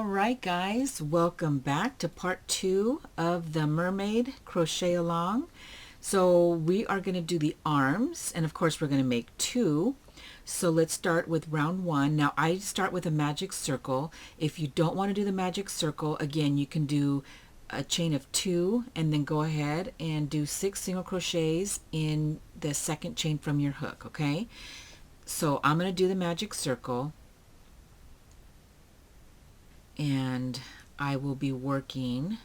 Alright guys, welcome back to part 2 of the Mermaid Crochet Along. So we are going to do the arms, and of course we're going to make 2. So let's start with round 1. Now I start with a magic circle. If you don't want to do the magic circle, again you can do a chain of 2 and then go ahead and do 6 single crochets in the second chain from your hook, okay? So I'm going to do the magic circle, and I will be working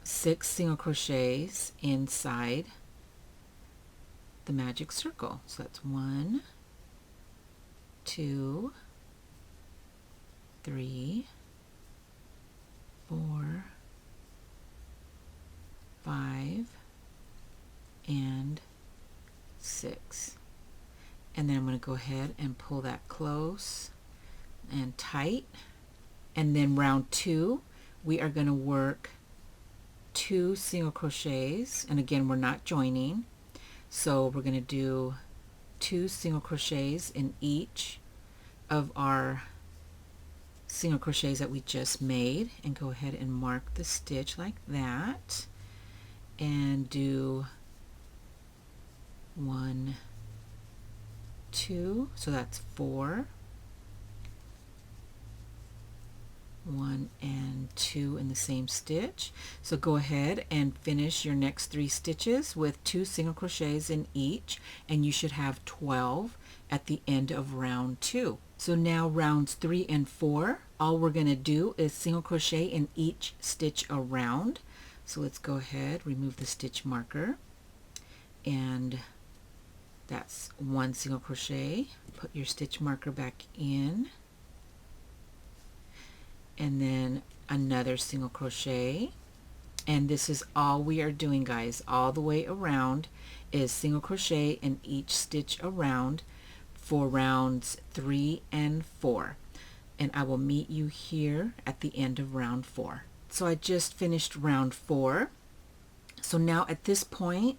6 single crochets inside the magic circle. So that's 1, 2, 3, 4, 5, and 6. And then I'm going to go ahead and pull that close and tight. And then round 2 we are going to work 2 single crochets, and again we're not joining, so we're going to do 2 single crochets in each of our single crochets that we just made, and go ahead and mark the stitch like that and do 1, 2, so that's 4, 1 and 2 in the same stitch. So go ahead and finish your next 3 stitches with 2 single crochets in each, and you should have 12 at the end of round 2. So now rounds 3 and 4, all we're going to do is single crochet in each stitch around. So let's go ahead, remove the stitch marker, and that's 1 single crochet. Put your stitch marker back in, and then another single crochet. And this is all we are doing, guys, all the way around is single crochet in each stitch around for rounds 3 and 4. And I will meet you here at the end of round 4. So I just finished round 4. So now at this point,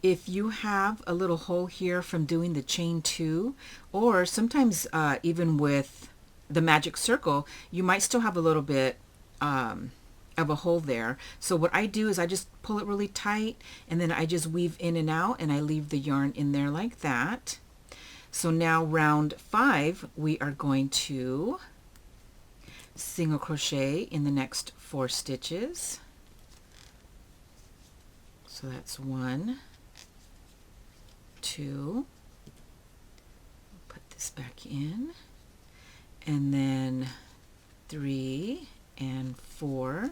if you have a little hole here from doing the chain 2, or sometimes even with the magic circle, you might still have a little bit of a hole there. So what I do is I just pull it really tight, and then I just weave in and out, and I leave the yarn in there like that. So now round 5 we are going to single crochet in the next 4 stitches. So that's 1, 2, put this back in, and then 3 and 4,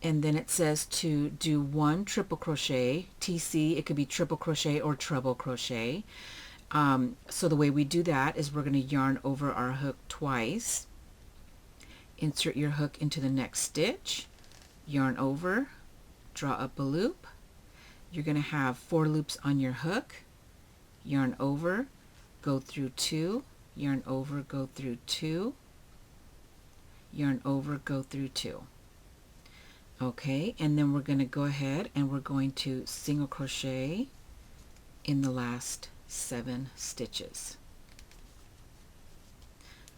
and then it says to do 1 triple crochet, TC, it could be triple crochet or treble crochet. So the way we do that is we're going to yarn over our hook twice, insert your hook into the next stitch, yarn over, draw up a loop. You're going to have 4 loops on your hook, yarn over, go through 2, yarn over, go through 2, yarn over, go through 2. Okay, and then we're going to go ahead and we're going to single crochet in the last 7 stitches.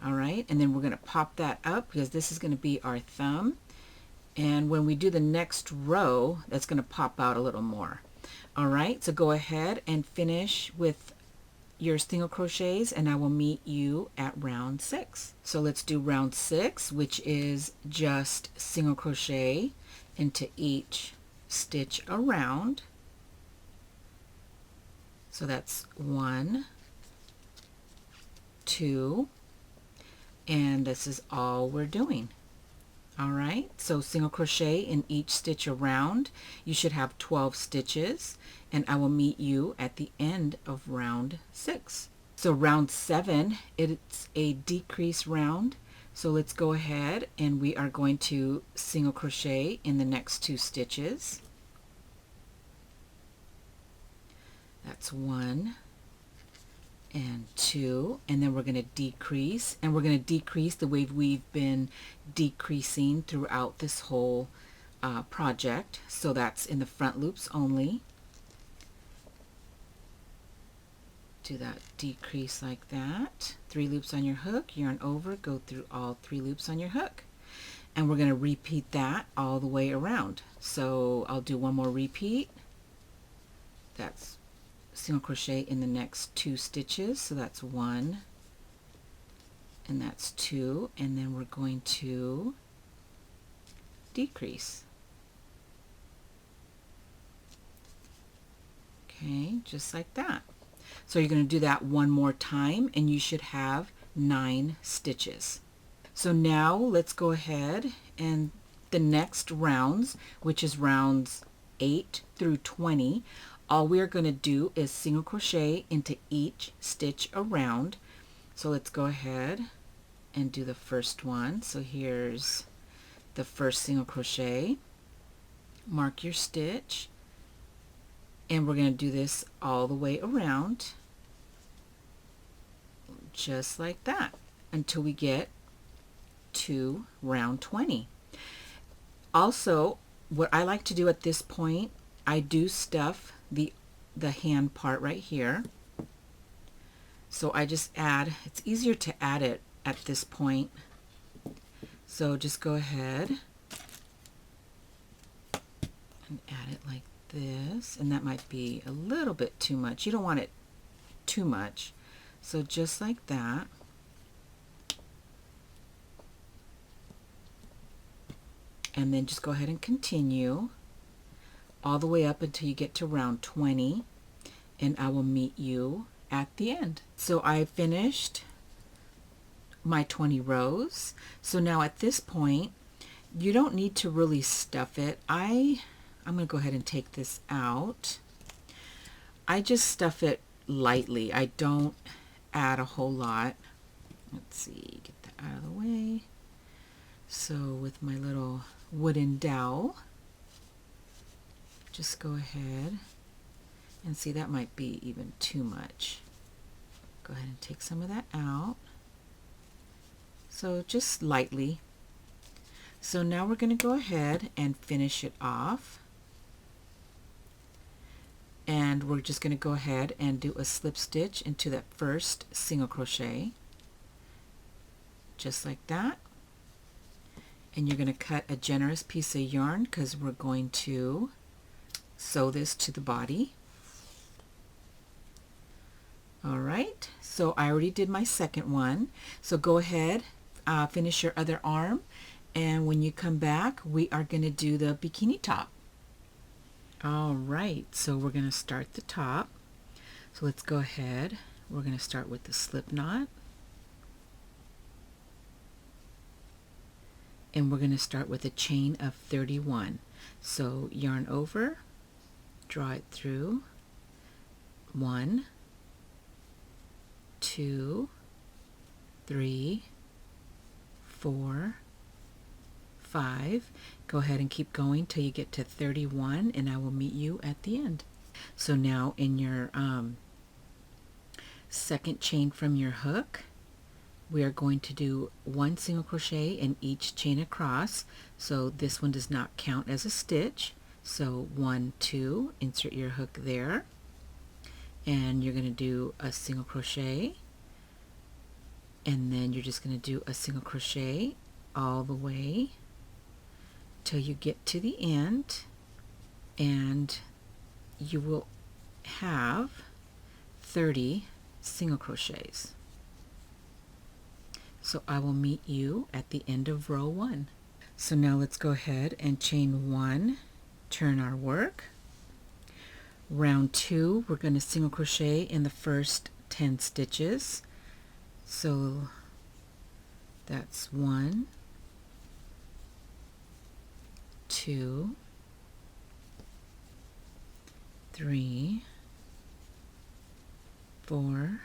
Alright, and then we're going to pop that up because this is going to be our thumb, and when we do the next row that's going to pop out a little more. Alright, so go ahead and finish with your single crochets, and I will meet you at round 6. So let's do round 6, which is just single crochet into each stitch around. So that's 1, 2, and this is all we're doing. Alright, so single crochet in each stitch around. You should have 12 stitches, and I will meet you at the end of round 6. So round 7, it's a decrease round. So let's go ahead and we are going to single crochet in the next 2 stitches. That's 1 and 2, and then we're going to decrease, and we're going to decrease the way we've been decreasing throughout this whole project. So that's in the front loops only. do that decrease like that. 3 loops on your hook, yarn over, go through all 3 loops on your hook. And we're going to repeat that all the way around. So I'll do one more repeat. That's single crochet in the next 2 stitches. So that's 1 and that's 2, and then we're going to decrease. Okay, just like that. So you're going to do that one more time and you should have 9 stitches. So now let's go ahead and the next rounds, which is rounds 8 through 20, all we're going to do is single crochet into each stitch around. So let's go ahead and do the first one. So here's the first single crochet. Mark your stitch, and we're going to do this all the way around, just like that, until we get to round 20. Also, what I like to do at this point, I do stuff the hand part right here. So I just add, it's easier to add it at this point. So just go ahead and add it like this, and that might be a little bit too much. You don't want it too much. So just like that. And then just go ahead and continue all the way up until you get to round 20, and I will meet you at the end. So I finished my 20 rows. So now at this point, you don't need to really stuff it. I'm going to go ahead and take this out. I just stuff it lightly. I don't add a whole lot. Let's see, get that out of the way. So with my little wooden dowel, just go ahead and see, that might be even too much. Go ahead and take some of that out. So just lightly. So now we're going to go ahead and finish it off. And we're just going to go ahead and do a slip stitch into that first single crochet. Just like that. And you're going to cut a generous piece of yarn because we're going to sew this to the body. Alright, so I already did my second one. So go ahead, finish your other arm, and when you come back, we are going to do the bikini top. Alright, so we're going to start the top. So let's go ahead. We're going to start with the slip knot. And we're going to start with a chain of 31. So yarn over, draw it through, 1, 2, 3, 4, 5. Go ahead and keep going till you get to 31, and I will meet you at the end. So now in your second chain from your hook, we are going to do 1 single crochet in each chain across. So this one does not count as a stitch. So 1, 2, insert your hook there, and you're going to do a single crochet, and then you're just going to do a single crochet all the way till you get to the end, and you will have 30 single crochets. So I will meet you at the end of row 1. So now let's go ahead and chain 1, turn our work. Round 2, we're going to single crochet in the first 10 stitches. So that's 1, 2, 3, 4,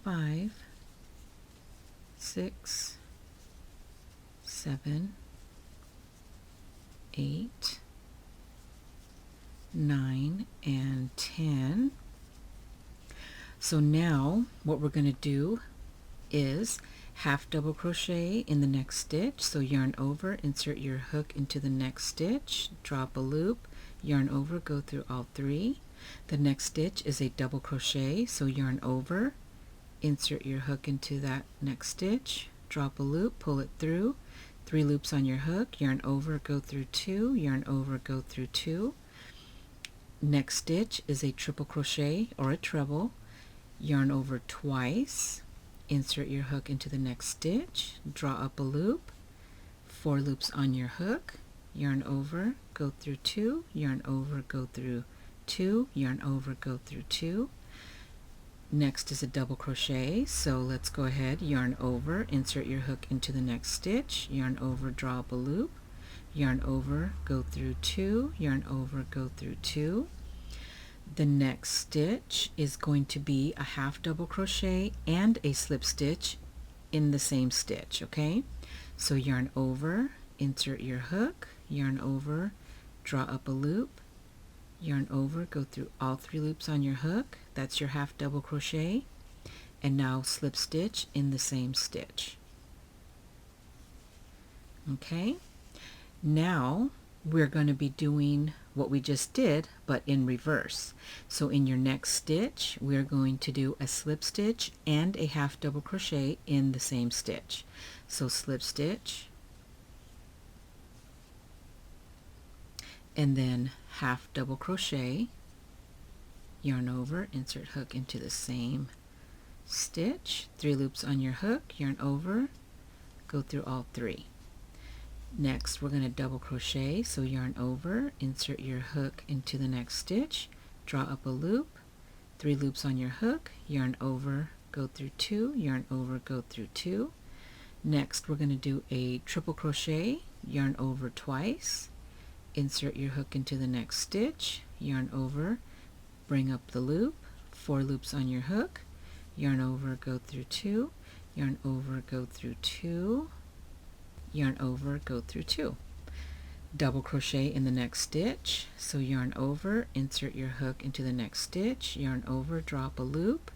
5, 6, 7, 8, 9, and 10. So now what we're going to do is half double crochet in the next stitch. So yarn over, insert your hook into the next stitch, drop a loop, yarn over, go through all 3, The next stitch is a double crochet, so yarn over, insert your hook into that next stitch, drop a loop, pull it through, 3 loops on your hook, yarn over, go through 2, yarn over, go through 2. Next stitch is a triple crochet or a treble, yarn over twice, insert your hook into the next stitch, draw up a loop, 4 loops on your hook, yarn over, go through 2, yarn over, go through 2, yarn over, go through 2. Next is a double crochet, so let's go ahead, yarn over, insert your hook into the next stitch, yarn over, draw up a loop, yarn over, go through 2, yarn over, go through 2. The next stitch is going to be a half double crochet and a slip stitch in the same stitch, okay? So yarn over, insert your hook, yarn over, draw up a loop, yarn over, go through all 3 loops on your hook, that's your half double crochet, and now slip stitch in the same stitch. Okay, now we're going to be doing what we just did but in reverse. So in your next stitch we're going to do a slip stitch and a half double crochet in the same stitch. So slip stitch and then half double crochet, yarn over, insert hook into the same stitch, 3 loops on your hook, yarn over, go through all 3. Next we're going to double crochet, so yarn over, insert your hook into the next stitch, draw up a loop, 3 loops on your hook, yarn over, go through 2, yarn over, go through 2. Next we're going to do a triple crochet, yarn over twice, insert your hook into the next stitch, yarn over, bring up the loop, 4 loops on your hook, yarn over, go through 2, yarn over, go through 2, yarn over, go through 2. Double crochet in the next stitch, so yarn over, insert your hook into the next stitch, yarn over, drop a loop,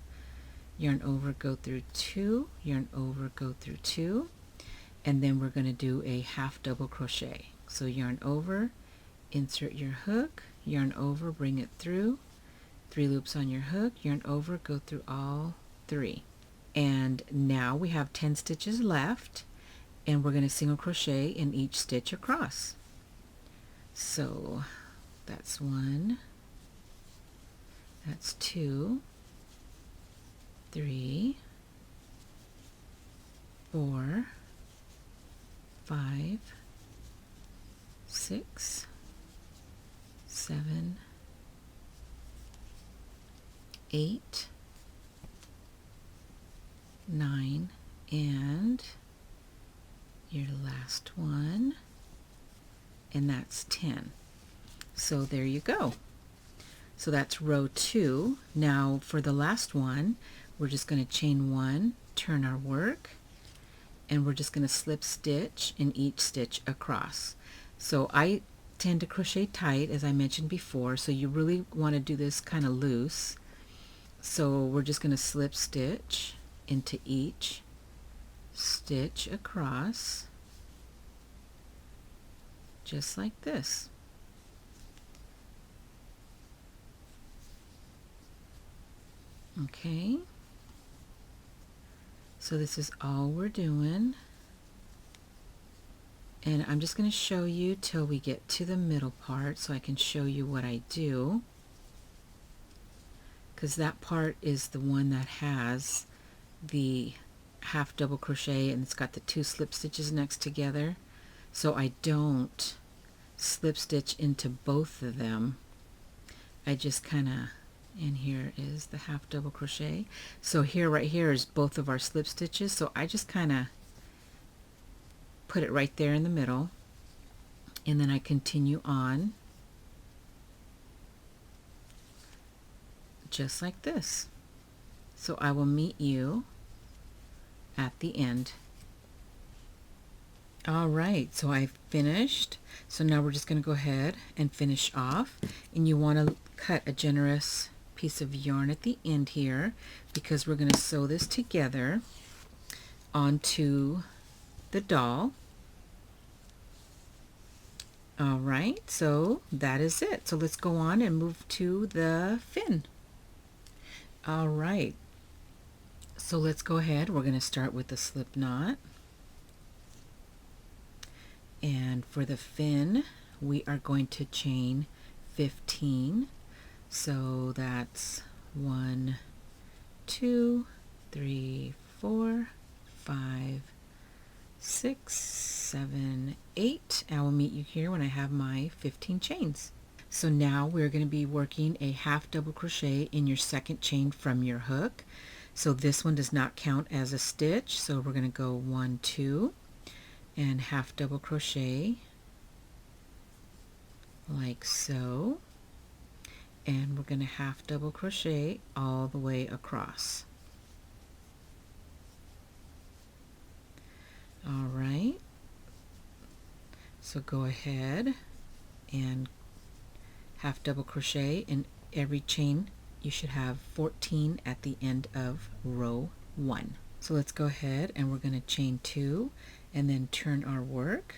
yarn over, go through 2, yarn over, go through 2, and then we're going to do a half double crochet. So yarn over, insert your hook, yarn over, bring it through, 3 loops on your hook, yarn over, go through all 3. And now we have 10 stitches left, and we're going to single crochet in each stitch across. So that's 1, that's 2, 3, 4, 5, 6, 7, 8, 9, and your last one, and that's 10. So there you go. So that's row 2. Now for the last one, we're just going to chain 1, turn our work, and we're just going to slip stitch in each stitch across. So I tend to crochet tight, as I mentioned before, so you really want to do this kind of loose. So we're just going to slip stitch into each stitch across, just like this. Okay, so this is all we're doing, and I'm just going to show you till we get to the middle part so I can show you what I do, because that part is the one that has the half double crochet and it's got the 2 slip stitches next together. So I don't slip stitch into both of them. I just kind of, and here is the half double crochet. So here, right here is both of our slip stitches. So I just kind of put it right there in the middle, and then I continue on just like this. So I will meet you at the end. Alright, so I've finished. So now we're just going to go ahead and finish off, and you want to cut a generous piece of yarn at the end here because we're going to sew this together onto the doll. All right, so that is it. So let's go on and move to the fin. All right, so let's go ahead. We're going to start with the slip knot. And for the fin, we are going to chain 15. So that's 1, 2, 3, 4, 5, 6, 7, 8. I will meet you here when I have my 15 chains. So now we're going to be working a half double crochet in your second chain from your hook. So this one does not count as a stitch. So we're going to go 1, 2, and half double crochet like so. And we're going to half double crochet all the way across. All right, so go ahead and half double crochet in every chain. You should have 14 at the end of row 1. So let's go ahead and we're going to chain 2 and then turn our work.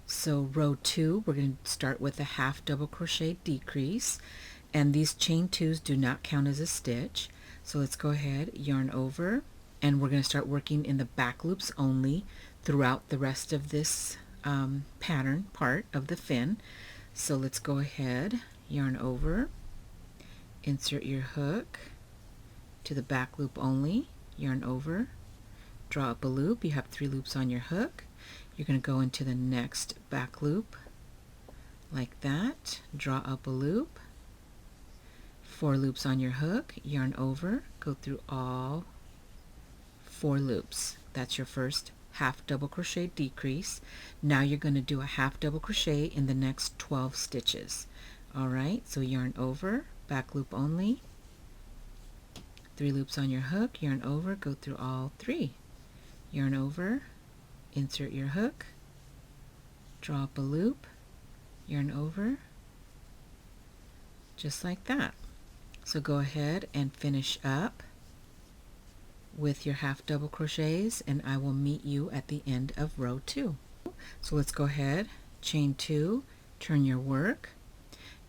So row 2, we're going to start with a half double crochet decrease, and these chain 2s do not count as a stitch. So let's go ahead, yarn over, and we're going to start working in the back loops only throughout the rest of this pattern part of the fin. So let's go ahead, yarn over, insert your hook to the back loop only, yarn over, draw up a loop. You have 3 loops on your hook. You're going to go into the next back loop like that, draw up a loop, 4 loops on your hook, yarn over, go through all 4 loops. That's your first half double crochet decrease. Now you're going to do a half double crochet in the next 12 stitches. All right, so yarn over, back loop only, 3 loops on your hook, yarn over, go through all 3, yarn over, insert your hook, draw up a loop, yarn over, just like that. So go ahead and finish up with your half double crochets, and I will meet you at the end of row 2. So let's go ahead, chain 2, turn your work.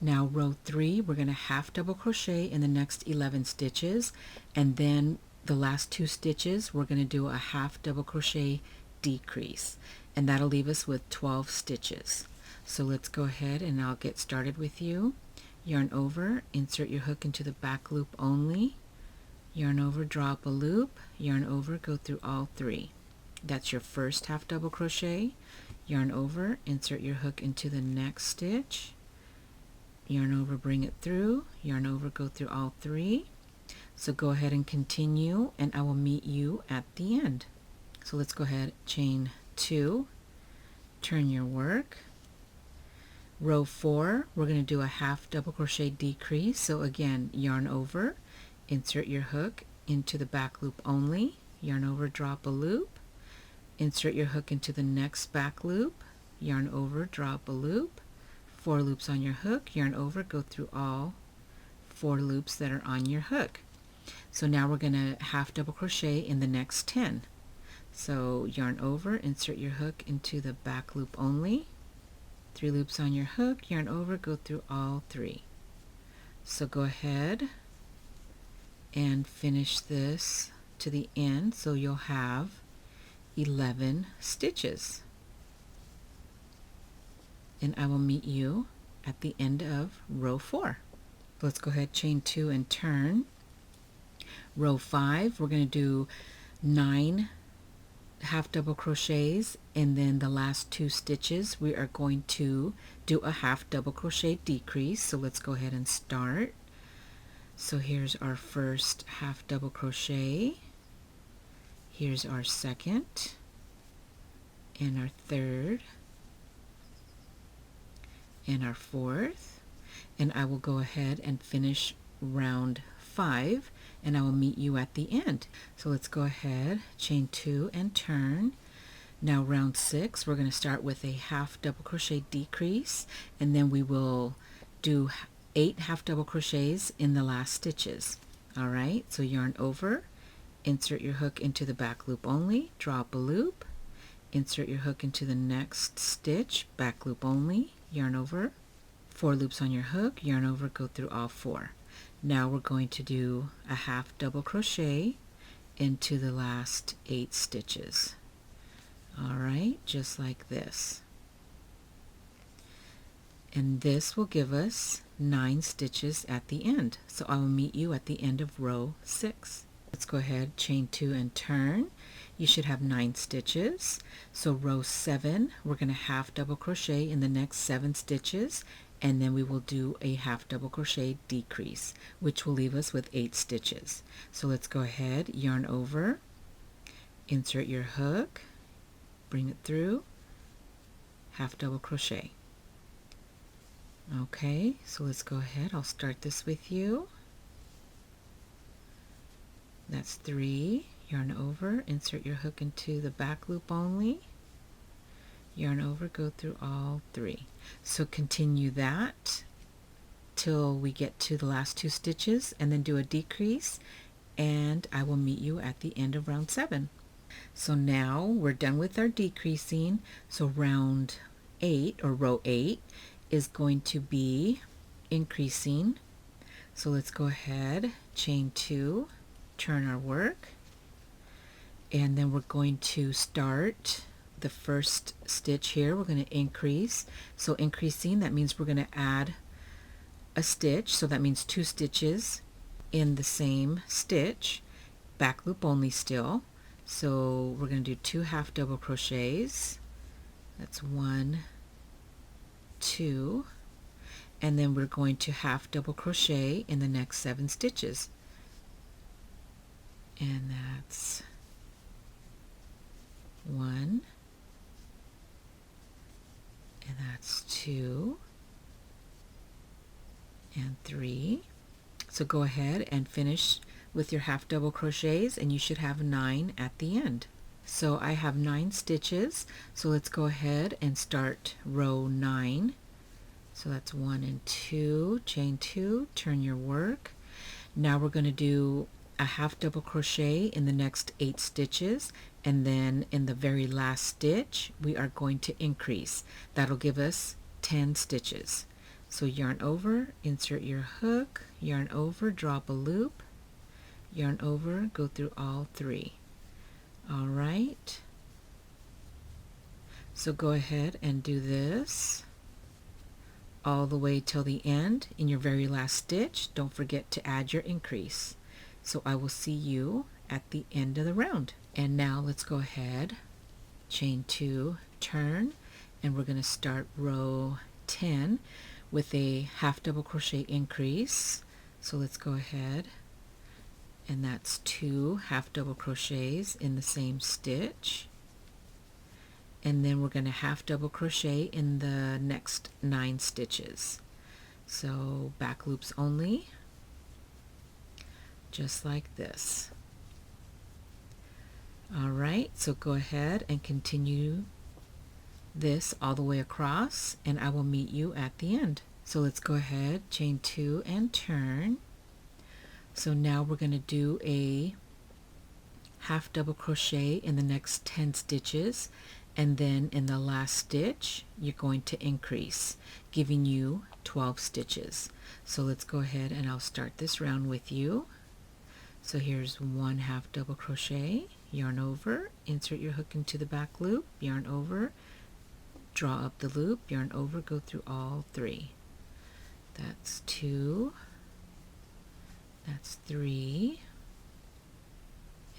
Now row 3, we're going to half double crochet in the next 11 stitches, and then the last 2 stitches we're going to do a half double crochet decrease, and that'll leave us with 12 stitches. So let's go ahead and I'll get started with you. Yarn over, insert your hook into the back loop only, yarn over, draw up a loop, yarn over, go through all 3. That's your first half double crochet. Yarn over, insert your hook into the next stitch, yarn over, bring it through, yarn over, go through all 3. So go ahead and continue, and I will meet you at the end. So let's go ahead, chain 2, turn your work. Row 4, we're going to do a half double crochet decrease. So again, yarn over, insert your hook into the back loop only, yarn over, drop a loop, insert your hook into the next back loop, yarn over, drop a loop, 4 loops on your hook, yarn over, go through all 4 loops that are on your hook. So now we're going to half double crochet in the next 10. So yarn over, insert your hook into the back loop only, 3 loops on your hook, yarn over, go through all 3. So go ahead and finish this to the end, so you'll have 11 stitches. And I will meet you at the end of row 4. Let's go ahead, chain 2 and turn. Row 5, we're going to do 9 half double crochets, and then the last 2 stitches we are going to do a half double crochet decrease. So let's go ahead and start. So here's our first half double crochet, here's our second and our third and our fourth, and I will go ahead and finish round 5, and I will meet you at the end. So let's go ahead, chain 2 and turn. Now round 6, we're going to start with a half double crochet decrease, and then we will do 8 half double crochets in the last stitches. All right, so yarn over, insert your hook into the back loop only, draw up a loop, insert your hook into the next stitch, back loop only, yarn over, 4 loops on your hook, yarn over, go through all 4. Now we're going to do a half double crochet into the last 8 stitches. Alright, just like this. And this will give us 9 stitches at the end. So I will meet you at the end of row 6. Let's go ahead, chain 2 and turn. You should have 9 stitches. So row 7, we're going to half double crochet in the next 7 stitches, and then we will do a half double crochet decrease, which will leave us with 8 stitches. So let's go ahead, yarn over, insert your hook, bring it through, half double crochet. Okay, so let's go ahead, I'll start this with you. That's 3, yarn over, insert your hook into the back loop only, yarn over, go through all 3. So continue that till we get to the last 2 stitches and then do a decrease, and I will meet you at the end of round 7. So now we're done with our decreasing. So round 8 or row 8 is going to be increasing. So let's go ahead, chain 2, turn our work, and then we're going to start the first stitch here. We're going to increase. So increasing, that means we're going to add a stitch, so that means 2 stitches in the same stitch, back loop only still. So we're going to do 2 half double crochets. That's 1, 2, and then we're going to half double crochet in the next 7 stitches, and that's 1, and that's 2, and 3. So go ahead and finish with your half double crochets, and you should have 9 at the end. So I have 9 stitches, so let's go ahead and start row 9. So that's 1 and 2, chain 2, turn your work. Now we're going to do a half double crochet in the next 8 stitches, and then in the very last stitch we are going to increase. That'll give us 10 stitches. So yarn over, insert your hook, yarn over, drop a loop, yarn over, go through all 3. Alright, so go ahead and do this all the way till the end. In your very last stitch, don't forget to add your increase. So I will see you at the end of the round. And now let's go ahead, chain 2, turn, and we're going to start row 10 with a half double crochet increase. So let's go ahead, and that's 2 half double crochets in the same stitch, and then we're going to half double crochet in the next 9 stitches. So back loops only, just like this. Alright, so go ahead and continue this all the way across, and I will meet you at the end. So let's go ahead, chain 2 and turn. So now we're going to do a half double crochet in the next 10 stitches, and then in the last stitch you're going to increase, giving you 12 stitches. So let's go ahead and I'll start this round with you. So here's 1 half double crochet, yarn over, insert your hook into the back loop, yarn over, draw up the loop, yarn over, go through all 3. That's 2, that's 3,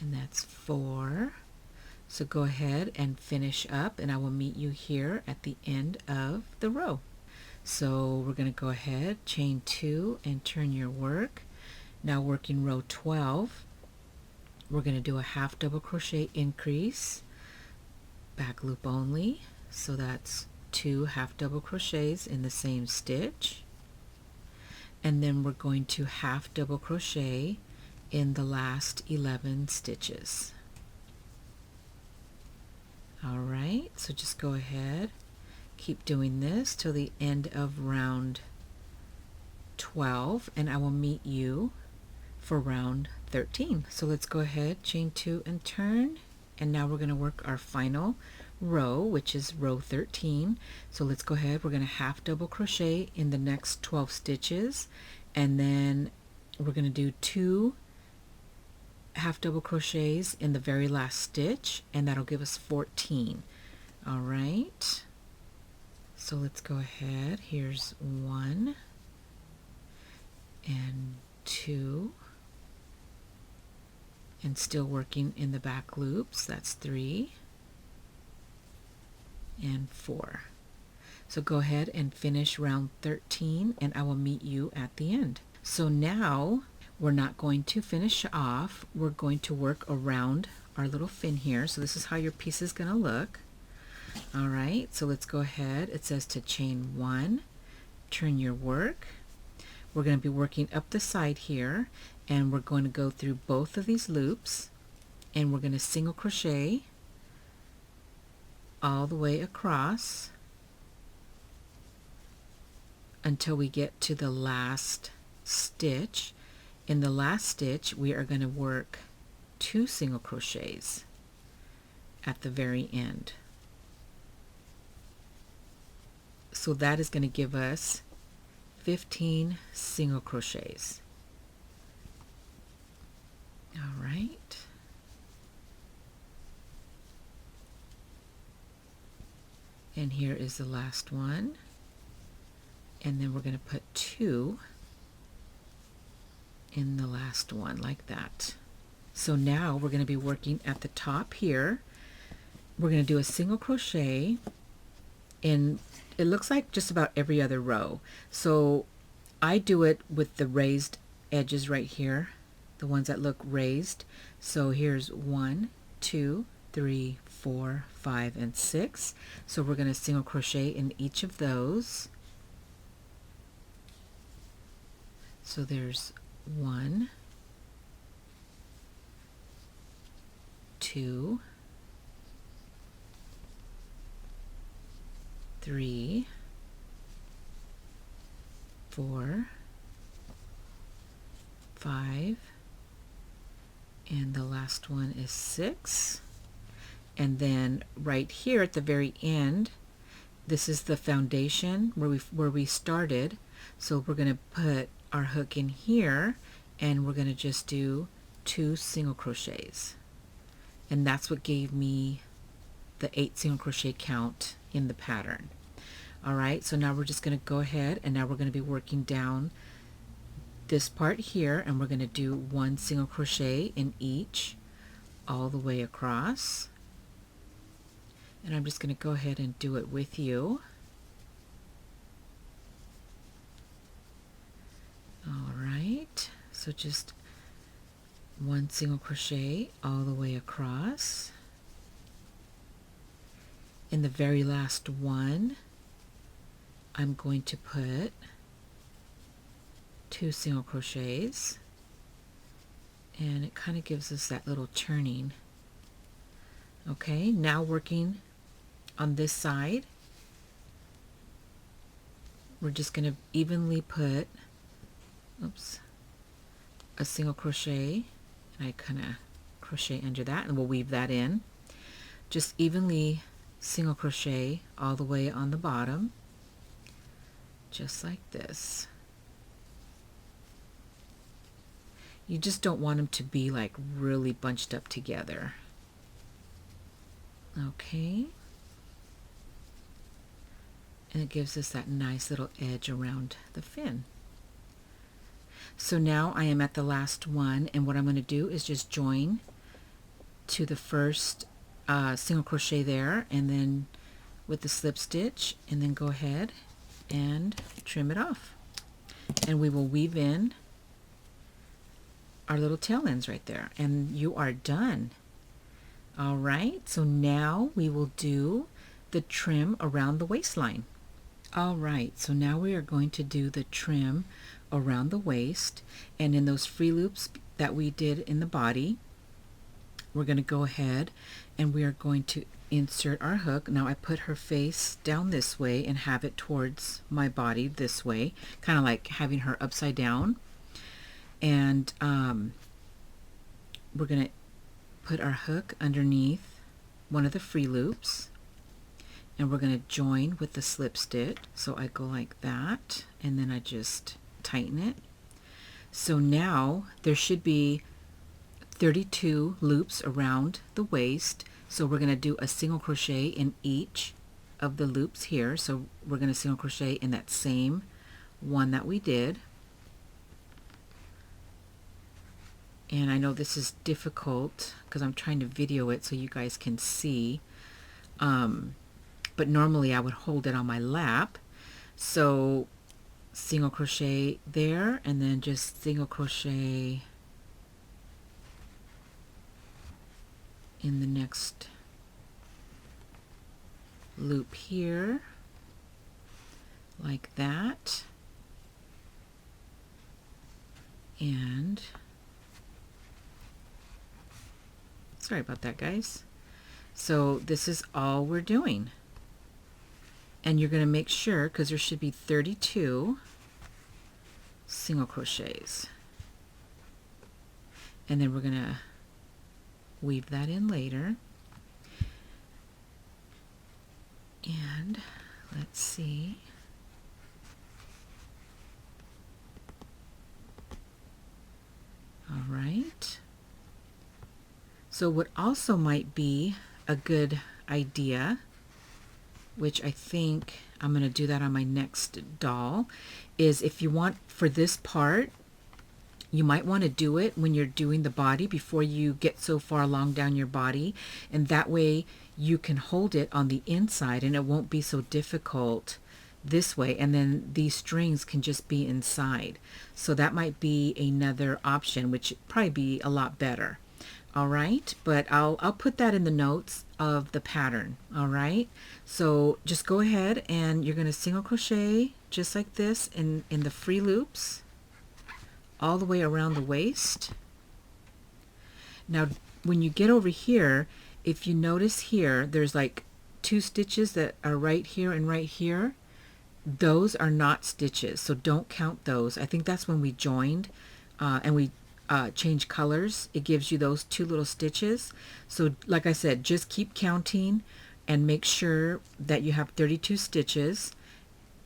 and that's 4. So go ahead and finish up, and I will meet you here at the end of the row. So we're going to go ahead, chain 2 and turn your work. Now working row 12, we're going to do a half double crochet increase, back loop only. So that's 2 half double crochets in the same stitch, and then we're going to half double crochet in the last 11 stitches. Alright, so just go ahead, keep doing this till the end of round 12, and I will meet you for round 13. So let's go ahead, chain 2 and turn, and now we're going to work our final row, which is row 13. So let's go ahead, we're going to half double crochet in the next 12 stitches, and then we're going to do 2 half double crochets in the very last stitch, and that'll give us 14. All right, so let's go ahead. Here's 1 and 2, and still working in the back loops. That's 3 and 4. So go ahead and finish round 13, and I will meet you at the end. So now we're not going to finish off, we're going to work around our little fin here. So this is how your piece is going to look. All right, so let's go ahead. It says to chain 1, turn your work. We're going to be working up the side here, and we're going to go through both of these loops, and we're going to single crochet all the way across until we get to the last stitch. In the last stitch, we are going to work 2 single crochets at the very end. So that is going to give us 15 single crochets. All right. And here is the last one. And then we're going to put 2 in the last one like that. So now we're going to be working at the top here. We're going to do a single crochet in, it looks like just about every other row. So I do it with the raised edges right here, the ones that look raised. So here's 1, 2, 3, 4, 5, and 6. So we're going to single crochet in each of those. So there's 1, 2, 3, 4, 5, and the last one is 6. And then right here at the very end, this is the foundation where we started. So we're going to put our hook in here, and we're going to just do 2 single crochets, and that's what gave me the 8 single crochet count in the pattern. All right, so now we're just going to go ahead, and now we're going to be working down this part here, and we're going to do 1 single crochet in each all the way across. And I'm just going to go ahead and do it with you. All right, so just 1 single crochet all the way across. In the very last one, I'm going to put 2 single crochets, and it kind of gives us that little turning. Okay, now working on this side, we're just going to evenly put a single crochet, and I kind of crochet under that, and we'll weave that in. Just evenly single crochet all the way on the bottom, just like this. You just don't want them to be like really bunched up together. Okay, and it gives us that nice little edge around the fin. So now I am at the last one, and what I'm going to do is just join to the first single crochet there, and then with the slip stitch, and then go ahead and trim it off, and we will weave in our little tail ends right there, and you are done. All right, so now we will do the trim around the waistline. All right, so now we are going to do the trim around the waist, and in those free loops that we did in the body, we're going to go ahead and we are going to insert our hook. Now I put her face down this way and have it towards my body this way, kind of like having her upside down, and we're going to put our hook underneath one of the free loops, and we're going to join with the slip stitch. So I go like that, and then I just tighten it. So now there should be 32 loops around the waist. So we're going to do a single crochet in each of the loops here. So we're going to single crochet in that same one that we did. And I know this is difficult because I'm trying to video it so you guys can see. But normally I would hold it on my lap. So single crochet there, and then just single crochet in the next loop here, like that. And sorry about that, guys. So this is all we're doing. And you're going to make sure, because there should be 32 single crochets. And then we're going to weave that in later. And let's see. All right. So what also might be a good idea, which I think I'm going to do that on my next doll, is if you want, for this part, you might want to do it when you're doing the body before you get so far along down your body, and that way you can hold it on the inside and it won't be so difficult this way, and then these strings can just be inside. So that might be another option, which would probably be a lot better. All right, but I'll put that in the notes of the pattern. All right, so just go ahead and you're going to single crochet just like this in the free loops all the way around the waist. Now when you get over here, if you notice here, there's like 2 stitches that are right here and right here. Those are not stitches, so don't count those. I think that's when we joined and we change colors. It gives you those 2 little stitches. So like I said, just keep counting and make sure that you have 32 stitches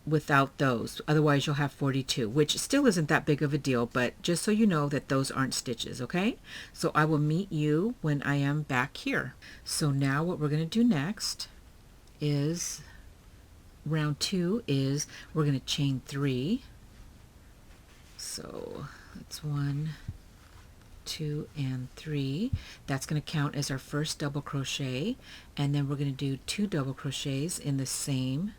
without those. Otherwise you'll have 42, which still isn't that big of a deal, but just so you know that those aren't stitches, okay? So I will meet you when I am back here. So now what we're going to do next is round 2 is we're going to chain 3. So that's 1, 2, and 3. That's going to count as our first double crochet, and then we're going to do 2 double crochets in the same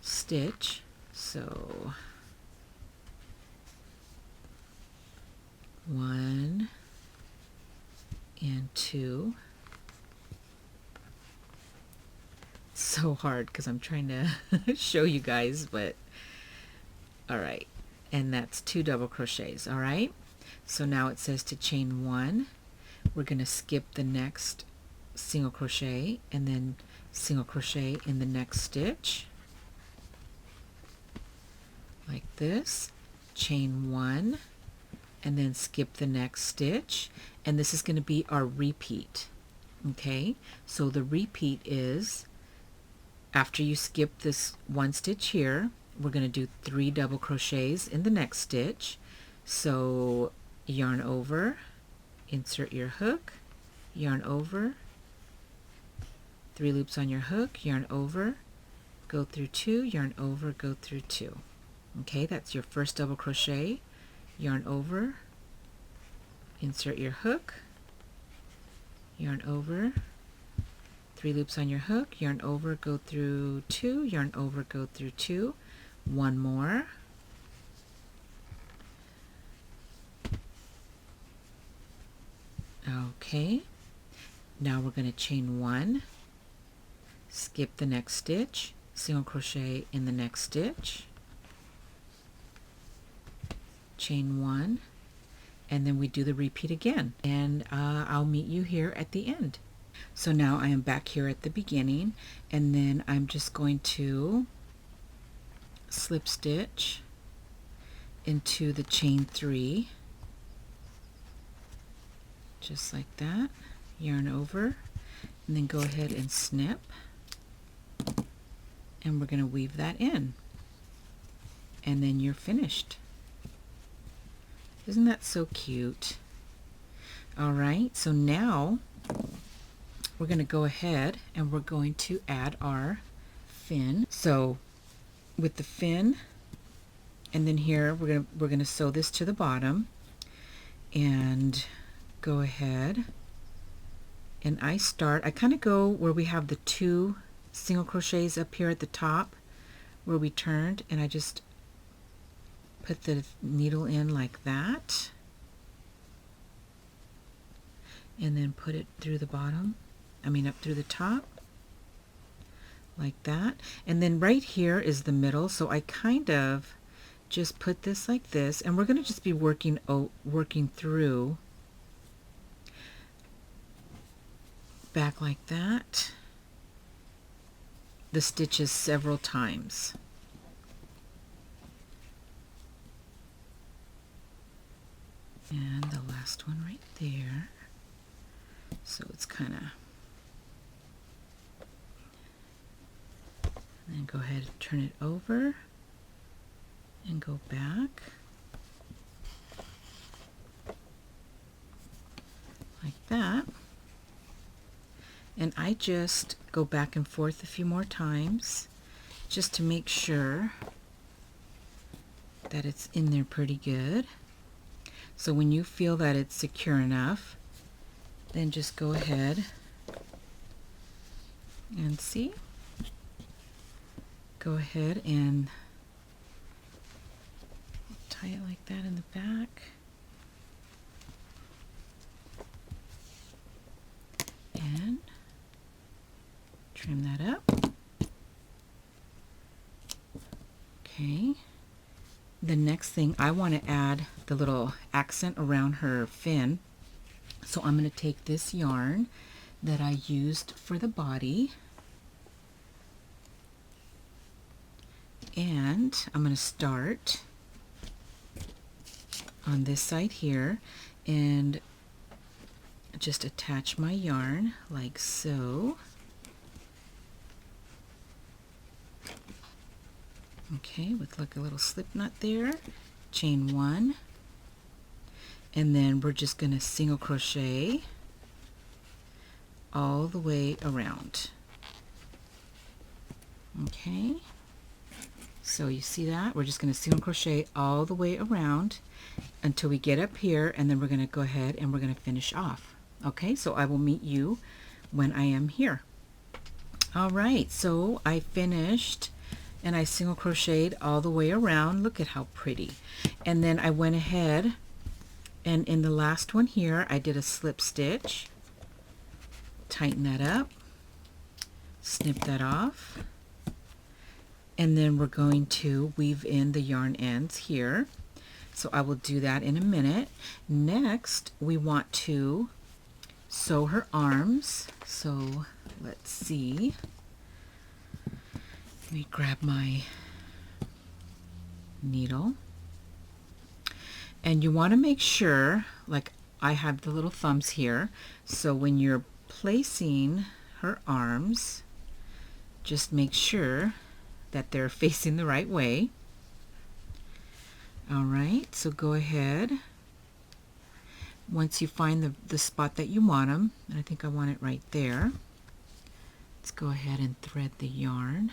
stitch. So 1 and 2. So hard because I'm trying to show you guys, but all right, and that's 2 double crochets. All right, so now it says to chain 1. We're going to skip the next single crochet and then single crochet in the next stitch like this, chain 1, and then skip the next stitch, and this is going to be our repeat. Okay, so the repeat is after you skip this 1 stitch here, we're going to do 3 double crochets in the next stitch. So yarn over, insert your hook, yarn over, 3 loops on your hook, yarn over, go through 2, yarn over, go through 2. Okay, that's your first double crochet, yarn over, insert your hook, yarn over, 3 loops on your hook, yarn over, go through 2, yarn over, go through 2, 1 more, okay, now we're going to chain 1, skip the next stitch, single crochet in the next stitch, chain 1, and then we do the repeat again, and I'll meet you here at the end. So now I am back here at the beginning, and then I'm just going to slip stitch into the chain 3 just like that, yarn over, and then go ahead and snip, and we're going to weave that in, and then you're finished. Isn't that so cute? All right, so now we're going to go ahead and we're going to add our fin. So with the fin, and then here we're going to sew this to the bottom, and go ahead, and I kind of go where we have the 2 single crochets up here at the top where we turned, and I just put the needle in like that, and then put it through the bottom, up through the top like that. And then right here is the middle, so I kind of just put this like this, and we're going to just be working through back like that, the stitches several times. And the last one right there. So it's kind of, and then go ahead and turn it over and go back like that. And I just go back and forth a few more times just to make sure that it's in there pretty good. So when you feel that it's secure enough, then just go ahead and see. Go ahead and tie it like that in the back. And trim that up. Okay. The next thing, I want to add the little accent around her fin. So I'm going to take this yarn that I used for the body, and I'm going to start on this side here and just attach my yarn like so. Okay, with like a little slip knot there, chain 1, and then we're just going to single crochet all the way around. Okay, so you see that? We're just going to single crochet all the way around until we get up here, and then we're going to go ahead and we're going to finish off. Okay, so I will meet you when I am here. All right, so I finished and I single crocheted all the way around. Look at how pretty. And then I went ahead and in the last one here I did a slip stitch, tighten that up, snip that off, and then we're going to weave in the yarn ends here. So I will do that in a minute. Next we want to sew her arms. So let's see. Let me grab my needle. And you want to make sure, like I have the little thumbs here, so when you're placing her arms, just make sure that they're facing the right way. All right, so go ahead. Once you find the spot that you want them, and I think I want it right there, let's go ahead and thread the yarn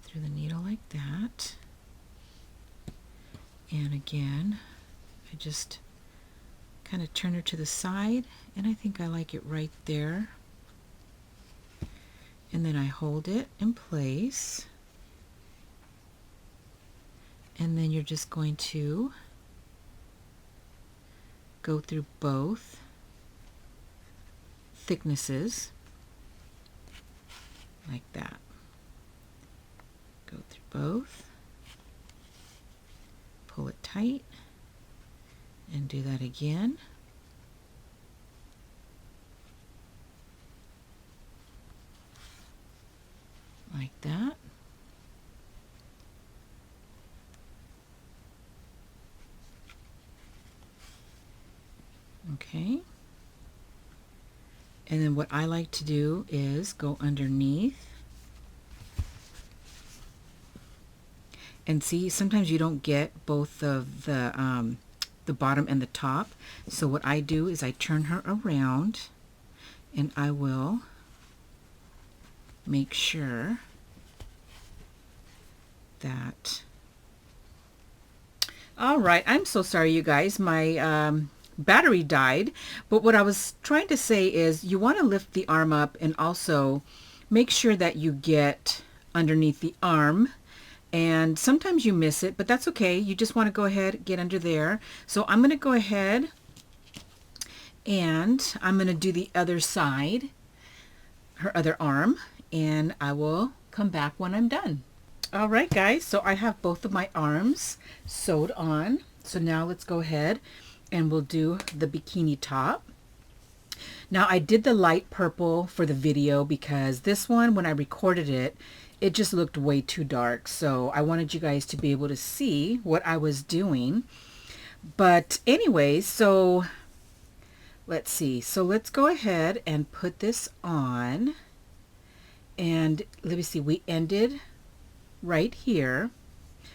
through the needle like that. And again, I just kind of turn her to the side, and I think I like it right there. And then I hold it in place. And then you're just going to go through both thicknesses like that. Go through both. Pull it tight and do that again. Like that. Okay. And then what I like to do is go underneath And see, sometimes you don't get both of the bottom and the top. So what I do is I turn her around and I will make sure that... All right, I'm so sorry, you guys. My battery died. But what I was trying to say is you want to lift the arm up and also make sure that you get underneath the arm. And sometimes you miss it, but that's okay. You just want to go ahead, get under there. So I'm going to go ahead and I'm going to do the other side, her other arm, and I will come back when I'm done. All right, guys, so I have both of my arms sewed on. So now let's go ahead and we'll do the bikini top. Now I did the light purple for the video because this one, when I recorded it, it just looked way too dark. So I wanted you guys to be able to see what I was doing. But anyways, so let's see. So let's go ahead and put this on. And let me see, we ended right here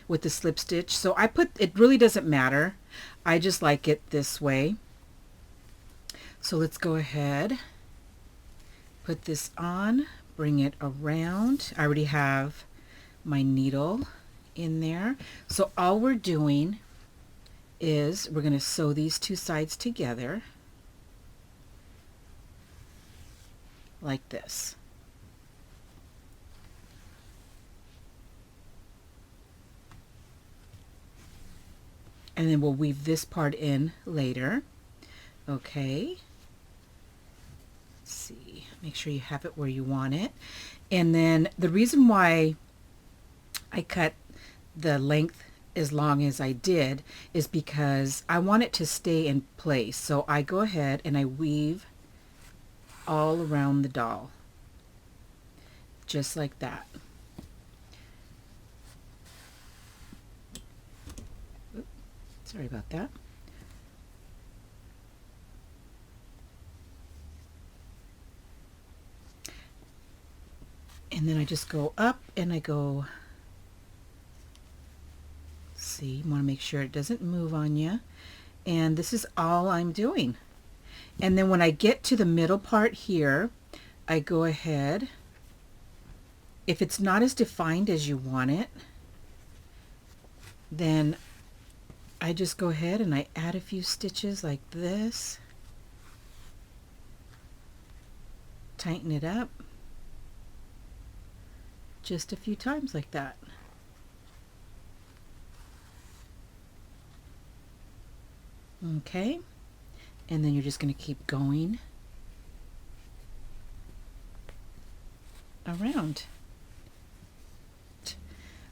with the slip stitch. So I put, it really doesn't matter. I just like it this way. So let's go ahead, put this on, bring it around. I already have my needle in there. So all we're doing is we're going to sew these two sides together like this. And then we'll weave this part in later. Okay. Let's see. Make sure you have it where you want it. And then the reason why I cut the length as long as I did is because I want it to stay in place. So I go ahead and I weave all around the doll. Just like that. Sorry about that. And then I just go up and I go, see, you want to make sure it doesn't move on you. And this is all I'm doing. And then when I get to the middle part here, I go ahead, if it's not as defined as you want it, then I just go ahead and I add a few stitches like this, tighten it up just a few times like that. Okay, and then you're just going to keep going around.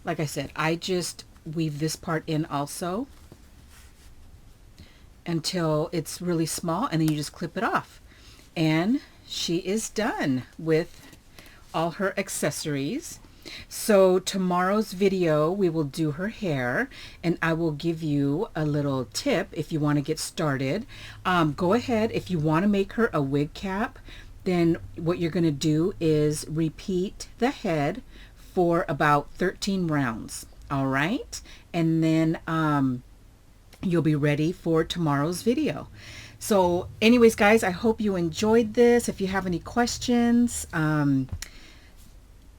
Like I said, I just weave this part in also until it's really small, and then you just clip it off. And she is done with all her accessories. So tomorrow's video we will do her hair, and I will give you a little tip if you want to get started. Go ahead, if you want to make her a wig cap, then what you're going to do is repeat the head for about 13 rounds. All right, and then you'll be ready for tomorrow's video. So anyways, guys, I hope you enjoyed this. If you have any questions,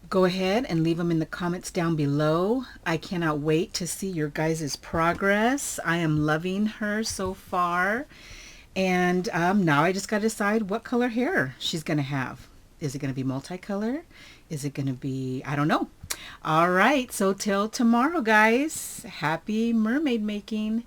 go ahead and leave them in the comments down below. I cannot wait to see your guys' progress. I am loving her so far. And now I just got to decide what color hair she's going to have. Is it going to be multicolor? Is it going to be, I don't know. All right, so till tomorrow, guys. Happy mermaid making.